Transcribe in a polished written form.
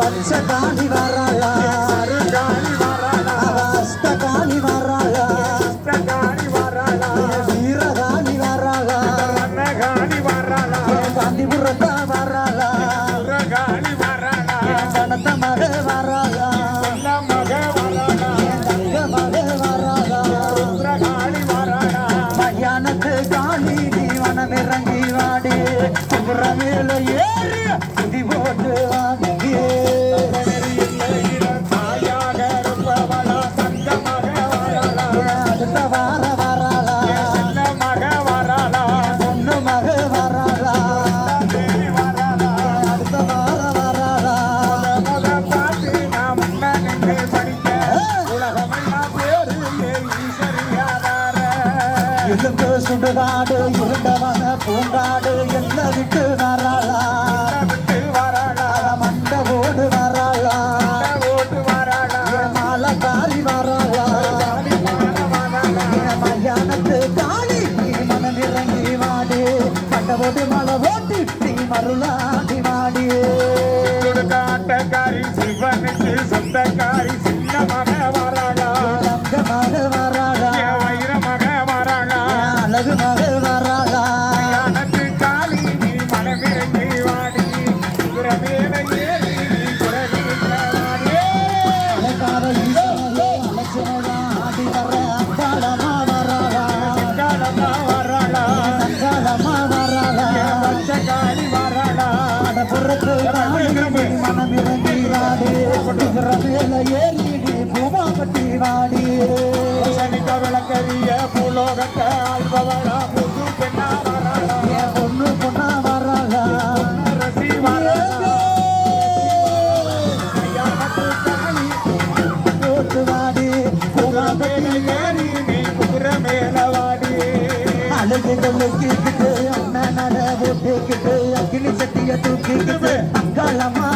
அச்சகாணி வராளா அருகாணி வராளா அஷ்டகாணி வராளா அஷ்டகாணி வராளா வீரகாணி வராளா ரன்னகாணி வராளா காந்திபுரத்தா வராளா சுரகாணி வராளா கணத்த மக வராளா நல்ல மக வராளா தங்க மக வராளா சுரகாணி வராளா மயானத்து காளி நீ வனமிறங்கி வாடி குதிரமேல ஏறி குதி போட்டு வாடி தாயாக இருப்பவளா தங்க மக வராளா அடுத்த வார வராளா சின்ன மக வராளா பொண்ணு மக வராளா தேவி வராளா அடுத்த வார வராளா முத பாட்டு நான் முன்ன நின்று படிக்க உலகமெல்லாம் பேரு ஈஸ்வரியாதார எலும்பு சுடுகாடு இருண்டவன பூங்காடு என்ன விட்டு வராளா விட்டு வராளா மண்டவோடு வராளா ஓட்டு வராளா மாலக்காரி வராளா மயானத்து காளி நீ மனமிறங்கி வாடி மண்டவோடு மலை ஓட்டி நீ மருளாடி வாடி காட்டக்காரி சிவனுக்கு சொந்தக்காரி சின்ன மக வராளா தங்க மக வராளா வைர மக வராளா அழகு மக வராளா எனக்கு காளி நீ மனமிறங்கி வாடி குரமேல ஏறி நீ குரலில் வாடி அழகார ஈசனையே அலட்சணையா ஆடி வர அங்காளமா வராளா காலமா வராளா அங்காளமா வராளா பச்சைக்காளி வராளா புறத்து மனமிறங்கி வாடி மேல ஏறி நீ பூமா கட்டி வாடி சனிக்க விளக்கரிய பூலோகத்தை ஆள்பவளா புது பெண்ணா வராளா என் பொண்ணு பொண்ணா வராளா ரசி வராளா ஐயானத்து காளி போட்டு வாடி பூமா மேல ஏறி நீ குதிர மேல வாடி அழுகுகளுக்கிட்டு அண்ணன் நட போட்டுக்கிட்டு அக்கினி சட்டிய தூக்கிக்கிட்டு அங்காளமா